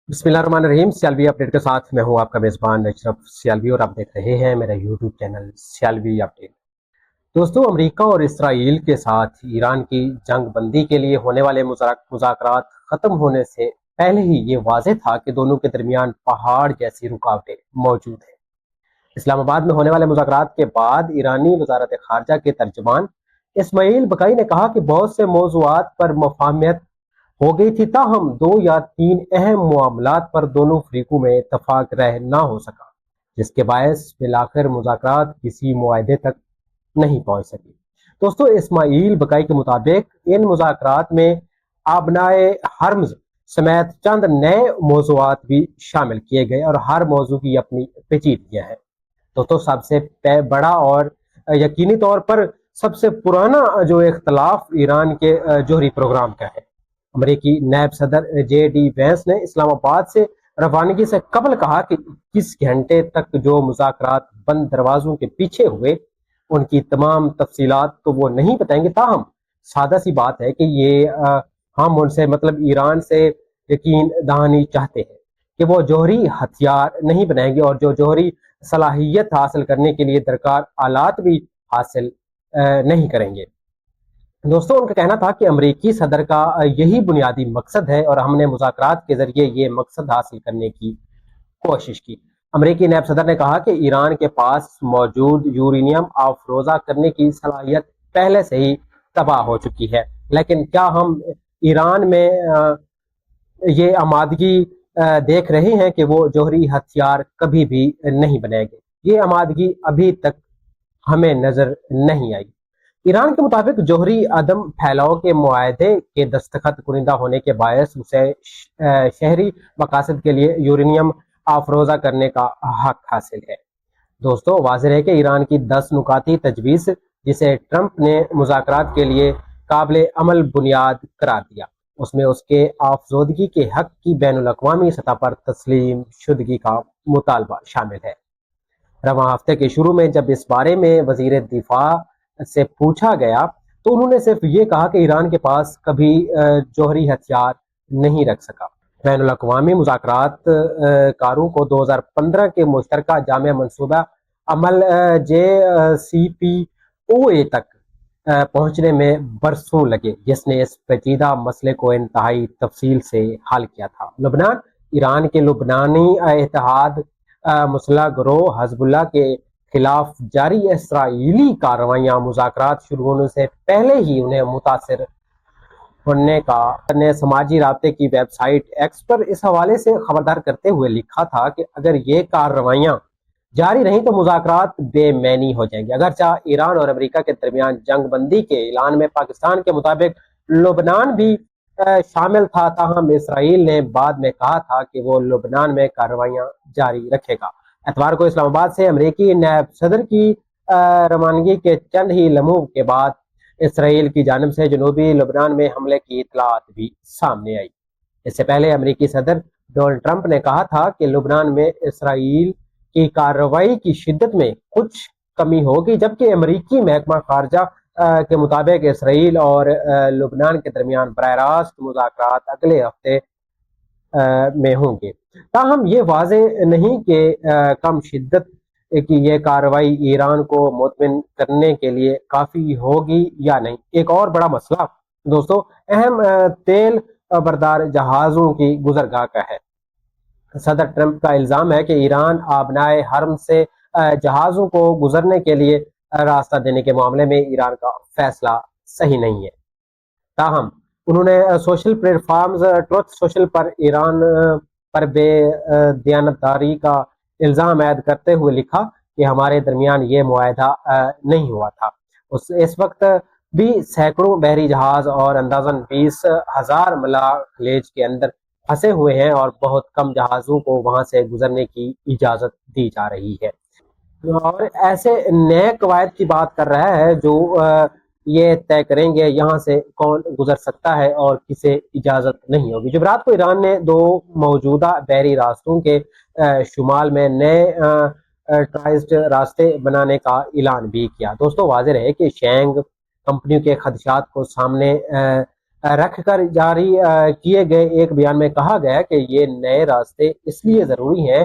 बिस्मिल्लाहिर्रहमानिर्रहीम। सियालवी अपडेट के साथ मैं हूं आपका मेज़बान अशरफ सियालवी और आप देख रहे हैं मेरा यूट्यूब चैनल सियालवी अपडेट। दोस्तों, अमेरिका और इसराइल के साथ ईरान की जंग बंदी के लिए होने वाले मुज़ाकरात ख़त्म होने से पहले ही ये वाज़ेह था कि दोनों के दरमियान पहाड़ जैसी रुकावटें मौजूद हैं। इस्लामाबाद में होने वाले मुज़ाकरात के बाद ईरानी वज़ारत ख़ारजा के तर्जुमान इस्माइल बकाई ने कहा कि बहुत से मौज़ूआत पर मफ़ाहमियत हो गई थी, ताहम 2 या 3 अहम मामलात पर दोनों फरीकों में इत्तफाक रह ना हो सका, जिसके बायस बिलाखिर मुज़ाकरात किसी मुआहदे तक नहीं पहुंच सकी। दोस्तों, इस्माइल बकाई के मुताबिक इन मुज़ाकरात में आबनाए हर्मज समेत चंद नए मौज़ूआत भी शामिल किए गए और हर मौजू की अपनी पेचीदगियां हैं। दोस्तों, सबसे बड़ा और यकीनी तौर पर सबसे पुराना जो इख्तलाफ ईरान के जोहरी प्रोग्राम का है। अमरीकी नायब सदर जे.डी. वैंस ने इस्लामाबाद से रवानगी से कबल कहा कि 21 घंटे तक जो मुज़ाकरात बंद दरवाजों के पीछे हुए, उनकी तमाम तफसीलात तो वो नहीं बताएंगे, ताहम सादा सी बात है कि हम उनसे मतलब ईरान से यकीन दहानी चाहते हैं कि वो जौहरी हथियार नहीं बनाएंगे और जो जौहरी सलाहियत हासिल करने के लिए दरकार आलात भी हासिल नहीं करेंगे। दोस्तों, उनका कहना था कि अमरीकी सदर का यही बुनियादी मकसद है और हमने मुज़ाकरात के जरिए ये मकसद हासिल करने की कोशिश की। अमरीकी नायब सदर ने कहा कि ईरान के पास मौजूद यूरेनियम अफरोजा करने की सलाहियत पहले से ही तबाह हो चुकी है, लेकिन क्या हम ईरान में ये आमादगी देख रहे हैं कि वो जौहरी हथियार कभी भी नहीं बनाएंगे। ये आमादगी अभी तक हमें नजर नहीं आई। ईरान के मुताबिक जौहरी अदम फैलाव के मुआहदे के दस्तखत कुनिंदा होने के बायस उसे शहरी मकासद के लिए यूरेनियम अफरोजा करने का हक हासिल है। दोस्तों, वाज़ेह है कि ईरान की 10 नुकाती तजवीज़, जिसे ट्रंप ने मुज़ाकरात के लिए काबिल अमल बुनियाद करार दिया, उसमें उसके आफजोदगी के हक की बैनुल अक़वामी सतह पर तस्लीम शुदगी का मुतालबा शामिल है। रवां हफ्ते के शुरू में जब इस बारे में वजीर दिफा से पूछा गया तो उन्होंने सिर्फ ये कहा कि ईरान के पास कभी जौहरी हथियार नहीं रख सका। बैनुल अक़वामी मुज़ाकरात कारों को 2015 के मुश्तरका जामे मनसूबा अमल JCPOA तक पहुंचने में बरसों लगे, जिसने इस पेचीदा मसले को इंतहाई तफसील से हल किया था। लुबनान ईरान के लुबनानी इत्तेहाद मुसल्ह गिरोह हिज़्बुल्लाह के खिलाफ जारी इसराइली कार्रवाइयां मुज़ाकरात शुरू होने से पहले ही उन्हें मुतासिर होने का ने समाजी राब्ते की वेबसाइट एक्स पर इस हवाले से खबरदार करते हुए लिखा था कि अगर ये कार्रवाइयां जारी रहीं तो मुज़ाकरात बेमैनी हो जाएंगे। अगरचा ईरान और अमेरिका के दरमियान जंग बंदी के ऐलान में पाकिस्तान के मुताबिक लुबनान भी शामिल था, ताहम इसराइल ने बाद में कहा था कि वो लुबनान में कार्रवाइयां जारी रखेगा। एतवार को इस्लामाबाद से अमरीकी नायब सदर की रवानगी के चंद ही लम्हों के बाद इसराइल की जानिब से जनूबी लुबनान में हमले की इतलात भी सामने आई। इससे पहले अमरीकी सदर डोनाल्ड ट्रंप ने कहा था कि लुबनान में इसराइल की कार्रवाई की शिद्दत में कुछ कमी होगी, जबकि अमरीकी महकमा खारजा के मुताबिक इसराइल और लुबनान के दरमियान बराह रास्त मुज़ाकरात अगले हफ्ते में होंगे। ताहम ये वाज़ेह नहीं कि कम शिद्दत कि यह कार्रवाई ईरान को मुतमिन करने के लिए काफ़ी होगी या नहीं। एक और बड़ा मसला दोस्तों, अहम तेल बरदार जहाज़ों की गुजरगाह का है। सदर ट्रंप का इल्ज़ाम है कि ईरान आबनाए हर्म से जहाज़ों को गुजरने के लिए रास्ता देने के मामले में ईरान का फैसला सही नहीं है। ताहम उन्होंने सोशल प्लेटफॉर्म्स ट्रुथ सोशल पर ईरान पर बेदयानतदारी का इल्ज़ाम ऐद करते हुए लिखा कि हमारे दरमियान ये मुआहदा नहीं हुआ था। इस वक्त भी सैकड़ों बहरी जहाज और अंदाजन 20,000 मलाह खलीज के अंदर फंसे हुए हैं और बहुत कम जहाज़ों को वहां से गुजरने की इजाज़त दी जा रही है। और ऐसे नए कवायद की बात कर रहा है जो ये तय करेंगे यहाँ से कौन गुजर सकता है और किसे इजाज़त नहीं होगी। जुमेरात को ईरान ने 2 मौजूदा बहरी रास्तों के शुमाल में नए ट्राइज्ड रास्ते बनाने का ऐलान भी किया। दोस्तों, वाज़ेह है कि शेंग कंपनियों के खदशात को सामने رکھ کر جاری کیے گئے ایک بیان میں کہا گیا کہ یہ نئے راستے اس لیے ضروری ہیں